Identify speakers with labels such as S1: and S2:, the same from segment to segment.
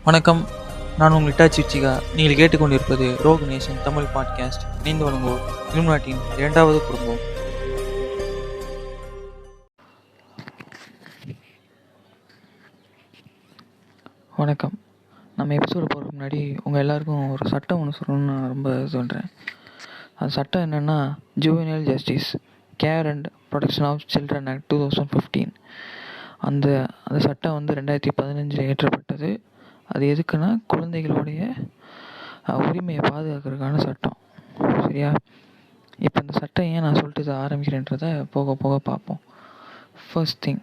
S1: வணக்கம். நான் உங்கள் இட்டாச்சி சிச்சிகா. நீங்கள் கேட்டுக்கொண்டிருப்பது ரோக் நேஷன் தமிழ் பாட்காஸ்ட். இணைந்து வழங்குவோர் இலுமினாட்டியின் இரண்டாவது குடும்பம். வணக்கம். நம்ம எபிசோடு போகிறதுக்கு முன்னாடி உங்கள் எல்லாருக்கும் ஒரு சட்டம் ஒன்று சொல்லணும்னு நான் ரொம்ப சொல்கிறேன். அந்த சட்டம் என்னென்னா, juvenile justice care and protection of children act 2015. அந்த சட்டம் 2015 இயற்றப்பட்டது. அது எதுக்குன்னா, குழந்தைகளுடைய உரிமையை பாதுகாக்கிறதுக்கான சட்டம். சரியா? இப்போ இந்த சட்டம் ஏன் நான் சொல்லிட்டு இதை ஆரம்பிக்கிறேன்றதை போக போக பார்ப்போம். ஃபர்ஸ்ட் திங்,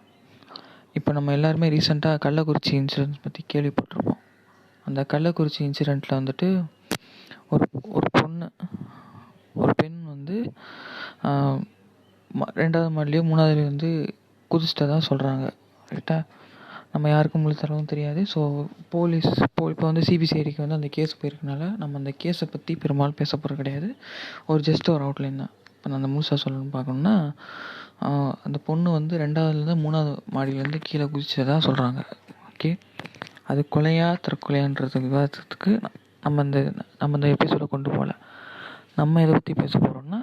S1: இப்போ நம்ம எல்லாருமே ரீசெண்டாக கள்ளக்குறிச்சி இன்சிடென்ட் பற்றி கேள்விப்பட்டிருப்போம். அந்த கள்ளக்குறிச்சி இன்சிடெண்ட்டில் ஒரு பெண் 2வது மாடிலையோ 3வதுலேயோ குதிச்சிட்டதா சொல்கிறாங்க. ரைட்டாக நம்ம யாருக்கும் முழு தரவும் தெரியாது. ஸோ இப்போ சிபிசிஐடிக்கு அந்த கேஸ் போயிருக்கனால நம்ம அந்த கேஸை பற்றி பெரும்பாலும் பேச போகிறது கிடையாது. ஜஸ்ட் ஒரு அவுட்லைன் தான். இப்போ நான் அந்த முழுசாக சொல்லணும்னு பார்க்கணுன்னா, அந்த பொண்ணு 2வதுலேருந்து 3வது மாடியிலேருந்து கீழே குதிச்சதாக சொல்கிறாங்க. ஓகே, அது கொலையா தற்கொலையான்றது விவாதத்துக்கு நம்ம இந்த எபிசோடை கொண்டு போகல. நம்ம எதை பற்றி பேச போகிறோம்னா,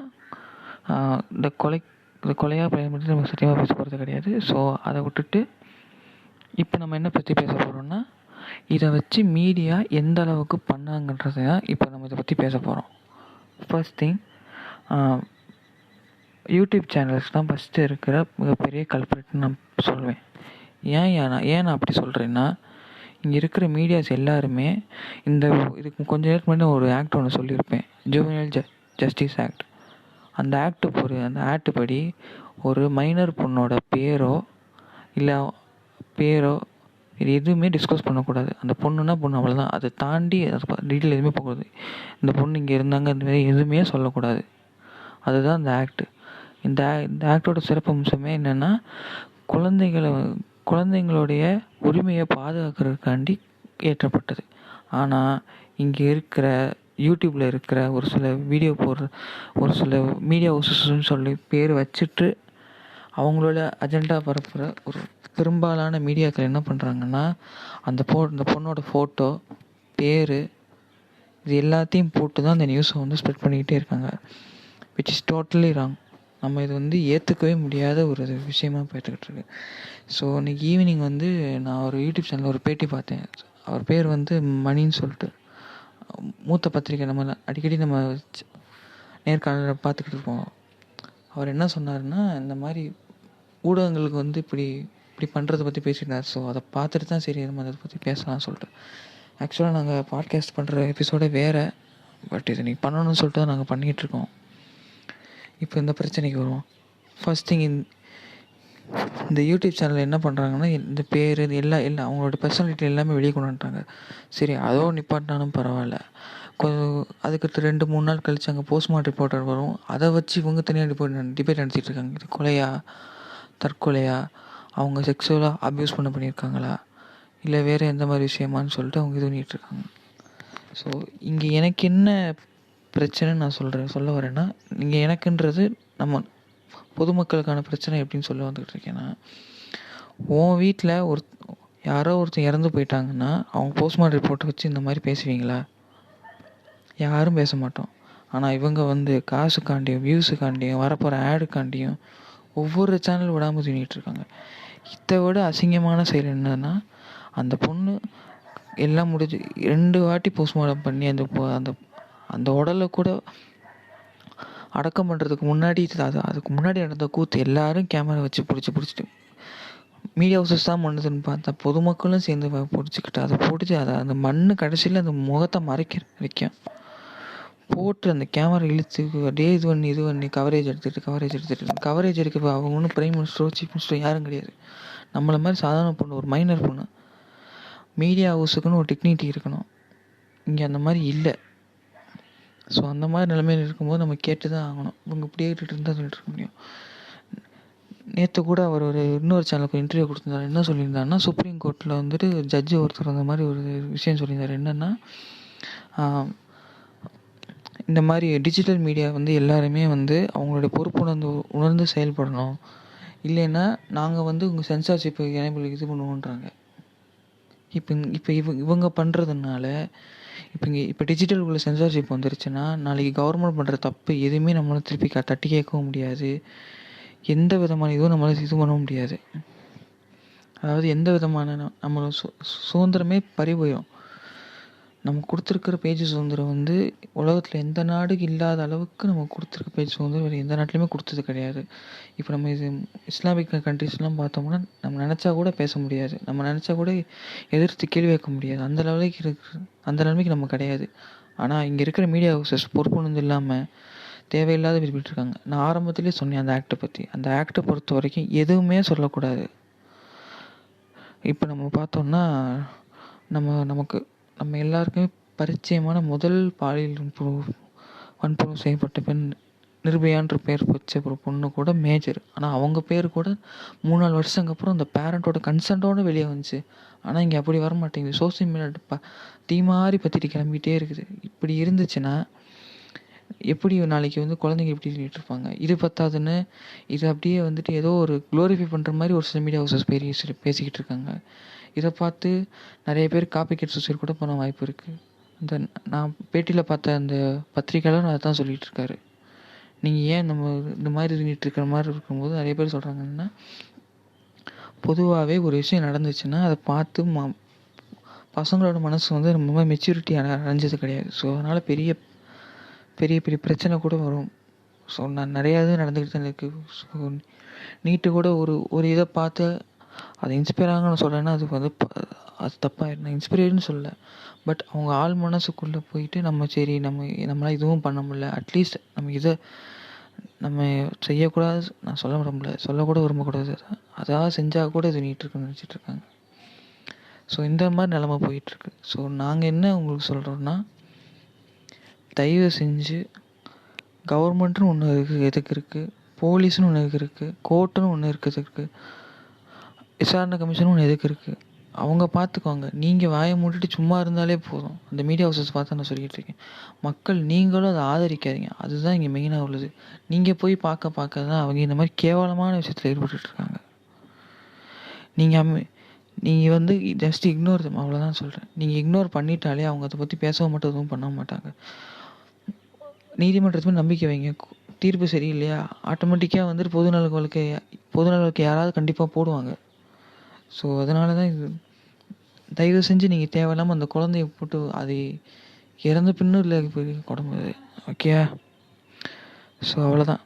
S1: இந்த கொலையாக பயன்படுத்தி நம்ம சத்தியமாக பேச போகிறது கிடையாது. ஸோ அதை விட்டுட்டு இப்போ நம்ம என்ன பற்றி பேச போகிறோம்னா, இதை வச்சு மீடியா எந்த அளவுக்கு பண்ணாங்கன்றதை தான் இப்போ நம்ம இதை பற்றி பேச போகிறோம். ஃபர்ஸ்ட் திங், யூடியூப் சேனல்ஸ் தான் ஃபஸ்ட்டு இருக்கிற மிகப்பெரிய கல்ப்ரிட்னு நான் சொல்வேன். ஏன் நான் அப்படி சொல்கிறேன்னா, இங்கே இருக்கிற மீடியாஸ் எல்லாருமே இதுக்கு கொஞ்சம் நேரத்துக்கு முன்னாடி ஒரு ஆக்ட் ஒன்று சொல்லியிருப்பேன், ஜுவெனைல் ஜஸ்டிஸ் ஆக்ட். அந்த ஆக்ட் படி ஒரு மைனர் பொண்ணோட பேரோ இது எதுவுமே டிஸ்கஸ் பண்ணக்கூடாது. அந்த பொண்ணுன்னா பொண்ணு, அவ்வளோதான். அதை தாண்டி டீட்டெயில் எதுவுமே போகக்கூடாது. இந்த பொண்ணு இங்கே இருந்தாங்க இந்த மாதிரி எதுவுமே சொல்லக்கூடாது. அதுதான் இந்த ஆக்ட். இந்த ஆக்டோட சிறப்பு அம்சமே என்னென்னா, குழந்தைங்களுடைய உரிமையை பாதுகாக்கிறதுக்காண்டி ஏற்றப்பட்டது. ஆனால் இங்கே இருக்கிற யூடியூப்பில் இருக்கிற ஒரு சில வீடியோ போடுற ஒரு சில மீடியா ஹவுசஸ்ன்னு சொல்லி பேர் வச்சுட்டு அவங்களோட அஜெண்டா பரப்புகிற ஒரு பெரும்பாலான மீடியாக்கள் என்ன பண்ணுறாங்கன்னா, அந்த பொண்ணோட ஃபோட்டோ, பேர், இது எல்லாத்தையும் போட்டு தான் அந்த நியூஸை ஸ்ப்ரெட் பண்ணிக்கிட்டே இருக்காங்க. Which is totally wrong. நம்ம இது ஏற்றுக்கவே முடியாத ஒரு விஷயமாக போய்ட்டுக்கிட்டு இருக்கு. ஸோ இன்றைக்கி ஈவினிங் நான் ஒரு யூடியூப் சேனலில் ஒரு பேட்டி பார்த்தேன். அவர் பேர் மணின்னு சொல்லிட்டு, மூத்த பத்திரிக்கை. நம்ம அடிக்கடி நம்ம நேர்காணலில் பார்த்துக்கிட்டு இருப்போம். அவர் என்ன சொன்னார்னா, இந்த மாதிரி ஊடகங்களுக்கு இப்படி பண்ணுறதை பற்றி பேசியிருந்தார். ஸோ அதை பார்த்துட்டு தான் சரி நம்ம அதை பற்றி பேசலாம்னு சொல்லிட்டு. ஆக்சுவலாக நாங்கள் பாட்காஸ்ட் பண்ணுற எபிசோடே வேறு, பட் இது நீங்கள் பண்ணணும்னு சொல்லிட்டு தான் நாங்கள் பண்ணிகிட்ருக்கோம். இப்போ இந்த பிரச்சனைக்கு வருவோம். ஃபர்ஸ்ட் திங், இந்த யூடியூப் சேனலில் என்ன பண்ணுறாங்கன்னா, இந்த பேர் இது எல்லாம் அவங்களோட பர்சனாலிட்டி எல்லாமே வெளியே கொண்டு வந்துட்டாங்க. சரி, அதோ நிப்பாட்டினாலும் பரவாயில்ல. அதுக்கு 2-3 நாள் கழிச்சு அங்கே போஸ்ட்மார்ட்டம் ரிப்போர்ட்டர் வரும். அதை வச்சு இவங்க தனியாக டிபேட் நடத்திட்டு இருக்காங்க. இது கொலையா தற்கொலையா, அவங்க செக்ஸுவலாக அப்யூஸ் பண்ணியிருக்காங்களா, இல்லை வேறு எந்த மாதிரி விஷயமானு சொல்லிட்டு அவங்க இது பண்ணிகிட்ருக்காங்க. ஸோ இங்கே எனக்கு என்ன பிரச்சனைன்னு நான் சொல்ல வரேன்னா, இங்கே எனக்குன்றது நம்ம பொதுமக்களுக்கான பிரச்சனை எப்படின்னு சொல்ல வந்துக்கிட்டு இருக்கேன்னா, உன் வீட்டில் யாரோ ஒருத்தர் இறந்து போயிட்டாங்கன்னா அவங்க போஸ்ட்மார்ட்டம் ரிப்போர்ட்டை வச்சு இந்த மாதிரி பேசுவீங்களா? யாரும் பேச மாட்டோம். ஆனால் இவங்க காசுக்காண்டியும் வியூஸுக்காண்டியும் வரப்போகிற ஆடுக்காண்டியும் ஒவ்வொரு சேனல் விடாமல் தூங்கிட்டுருக்காங்க. இதை விட அசிங்கமான செயல் என்னன்னா, அந்த பொண்ணு எல்லாம் முடிஞ்சு 2 வாட்டி போஸ்ட்மார்ட்டம் பண்ணி அந்த உடலை கூட அடக்கம் பண்ணுறதுக்கு முன்னாடி அதுக்கு முன்னாடி நடந்த கூத்து எல்லாரும் கேமரா வச்சு பிடிச்சிட்டு மீடியா ஹவுசஸ் தான் பண்ணுதுன்னு பார்த்தா பொதுமக்களும் சேர்ந்து பிடிச்சிக்கிட்டு அதை பிடிச்சி அந்த மண் கடைசியில் அந்த முகத்தை மறைக்கிற வரைக்கும் போட்டு அந்த கேமரா இழுத்து அப்படியே இது பண்ணி கவரேஜ் எடுக்க அவங்க ஒன்றும் பிரைம் மினிஸ்டரோ சீஃப் மினிஸ்டரோ யாரும் கிடையாது. நம்மளை மாதிரி சாதாரண பொண்ணு, ஒரு மைனர் பொண்ணு. மீடியா ஹவுஸுக்குன்னு ஒரு டிக்னிட்டி இருக்கணும். இங்கே அந்த மாதிரி இல்லை. ஸோ அந்த மாதிரி நிலைமையில் இருக்கும்போது நம்ம கேட்டு தான் ஆகணும். இவங்க இப்படியே இருந்தால் சொல்லிட்டு இருக்க முடியும். நேற்று கூட அவர் இன்னொரு சேனலுக்கு இன்டர்வியூ கொடுத்துருந்தார். என்ன சொல்லியிருந்தாருன்னா, சுப்ரீம் கோர்ட்டில் ஜட்ஜு ஒருத்தர் அந்த மாதிரி ஒரு விஷயம் சொல்லியிருந்தார். என்னென்னா, இந்த மாதிரி டிஜிட்டல் மீடியா எல்லாருமே அவங்களுடைய பொறுப்பு உணர்ந்து செயல்படணும். இல்லைன்னா நாங்கள் உங்கள் சென்சார்ஷிப் எனேபிள் இது பண்ணுவோன்றாங்க. இப்போ இவங்க பண்ணுறதுனால இப்போ டிஜிட்டலுக்குள்ள சென்சார்ஷிப் வந்துருச்சுன்னா, நாளைக்கு கவர்மெண்ட் பண்ணுற தப்பு எதுவுமே நம்மளால திருப்பி தட்டி கேட்கவும் முடியாது. எந்த விதமான இதுவும் நம்மளால இது பண்ண முடியாது. அதாவது எந்த விதமான நம்மளோட சுதந்திரமே பறி போயிடும். நம்ம கொடுத்துருக்குற பேச்சு சுதந்திரம் வந்து உலகத்தில் எந்த நாடுக்கு இல்லாத அளவுக்கு நம்ம கொடுத்துருக்க பேச்சு சுதந்திரம் வேறு எந்த நாட்டிலையுமே கொடுத்தது கிடையாது. இப்போ நம்ம இது இஸ்லாமிக் கண்ட்ரிஸ்லாம் பார்த்தோம்னா நம்ம நினச்சா கூட பேச முடியாது, நம்ம நினச்சா கூட எதிர்த்து கேள்வி கேட்க முடியாது. அந்த நிலைமைக்கு நம்ம கிடையாது. ஆனால் இங்கே இருக்கிற மீடியா ஹவுசஸ் பொறுப்புணர்ந்து இல்லாமல் தேவையில்லாத விரும்பிட்டுருக்காங்க. நான் ஆரம்பத்திலே சொன்னேன் அந்த ஆக்டை பற்றி. அந்த ஆக்டை பொறுத்த வரைக்கும் எதுவுமே சொல்லக்கூடாது. இப்போ நம்ம பார்த்தோம்னா நம்ம எல்லாருக்குமே பரிச்சயமான முதல் பாலியல் வன்புணர்வு செய்யப்பட்ட பெண் நிர்பயான்ற பேர் வச்ச ஒரு பொண்ணு கூட மேஜர். ஆனால் அவங்க பேர் கூட 3-4 வருஷத்துக்கு அப்புறம் அந்த பேரண்ட்டோட கன்சென்ட்டோடு வெளியே வந்துச்சு. ஆனால் இங்கே அப்படி வர மாட்டேங்குது. சோசியல் மீடியா தீ மாதிரி பற்றிட்டு கிளம்பிகிட்டே இருக்குது. இப்படி இருந்துச்சுன்னா எப்படி நாளைக்கு வந்து குழந்தைங்க எப்படி சொல்லிட்டு இருப்பாங்க? இது பத்தாதுன்னு இது அப்படியே வந்துட்டு ஏதோ ஒரு க்ளோரிஃபை பண்ணுற மாதிரி ஒரு சில மீடியா ஹவுசஸ் பேசிக்கிட்டு இருக்காங்க. இதை பார்த்து நிறைய பேர் காப்பி கேட் சூசைட் கூட பண்ண வாய்ப்பு இருக்குது. நான் பேட்டியில் பார்த்த அந்த பத்திரிக்கையாளர் அதை தான் சொல்லிகிட்டு இருக்காரு. நீங்கள் ஏன் நம்ம இந்த மாதிரி இருந்துகிட்டு இருக்கிற மாதிரி இருக்கும்போது நிறைய பேர் சொல்கிறாங்கன்னா, பொதுவாகவே ஒரு விஷயம் நடந்துச்சுன்னா அதை பார்த்து பசங்களோட மனசு வந்து ரொம்ப மெச்சூரிட்டி அடைஞ்சது கிடையாது. ஸோ அதனால் பெரிய பெரிய பெரிய பிரச்சனை கூட வரும். ஸோ நான் நிறையா இது நடந்துக்கிட்டு தான் இருக்குது. ஸோ நீட்டு கூட ஒரு இதை பார்த்து அதை இன்ஸ்பயர் ஆகணும்னு சொல்கிறேன்னா அது வந்து அது தப்பாக நான் இன்ஸ்பிரேஷன் சொல்ல. பட் அவங்க ஆள் மனசுக்குள்ளே போயிட்டு நம்மளால் இதுவும் பண்ண முடியல, அட்லீஸ்ட் நம்ம இதை நம்ம செய்யக்கூடாது நான் சொல்லக்கூட விரும்பக்கூடாது. அதாவது செஞ்சால் கூட இது நீட்டிருக்குன்னு நினச்சிட்ருக்காங்க. ஸோ இந்த மாதிரி நிலமை போயிட்டுருக்கு. ஸோ நாங்கள் என்ன உங்களுக்கு சொல்கிறோன்னா, தயவு செஞ்சு கவர்மெண்ட்டுன்னு ஒன்று எதுக்கு இருக்குது, போலீஸ்னு ஒன்று எதுக்கு இருக்குது, கோர்ட்டுன்னு ஒன்று இருக்குது, விசாரணை கமிஷன் ஒன்று எதுக்கு இருக்குது, அவங்க பார்த்துக்குவாங்க. நீங்கள் வாயை மூடிட்டு சும்மா இருந்தாலே போதும். அந்த மீடியா ஹவுசஸ் பார்த்து நான் சொல்லிகிட்டு இருக்கேன். மக்கள் நீங்களும் அதை ஆதரிக்காதீங்க. அதுதான் இங்கே மெயினாக உள்ளது. நீங்கள் போய் பார்க்க தான் அவங்க இந்த மாதிரி கேவலமான விஷயத்தில் ஈடுபட்டுருக்காங்க. நீங்கள் வந்து ஜஸ்ட் இக்னோர் தம், அவ்வளோதான் சொல்கிறேன். நீங்கள் இக்னோர் பண்ணிட்டாலே அவங்க அதை பற்றி பேசவும் மாட்டோம், எதுவும் பண்ண மாட்டாங்க. நீதிமன்றத்துமே நம்பிக்கை வைங்க. தீர்ப்பு சரியில்லையா ஆட்டோமேட்டிக்காக வந்துட்டு பொதுநலவுக்கு யாராவது கண்டிப்பாக போடுவாங்க. ஸோ அதனால தான் இது தயவு செஞ்சு நீங்கள் தேவையில்லாமல் அந்த குழந்தைய போட்டு அது இறந்த பின்னும் இல்லை உடம்பு. ஓகே, ஸோ அவ்வளோதான்.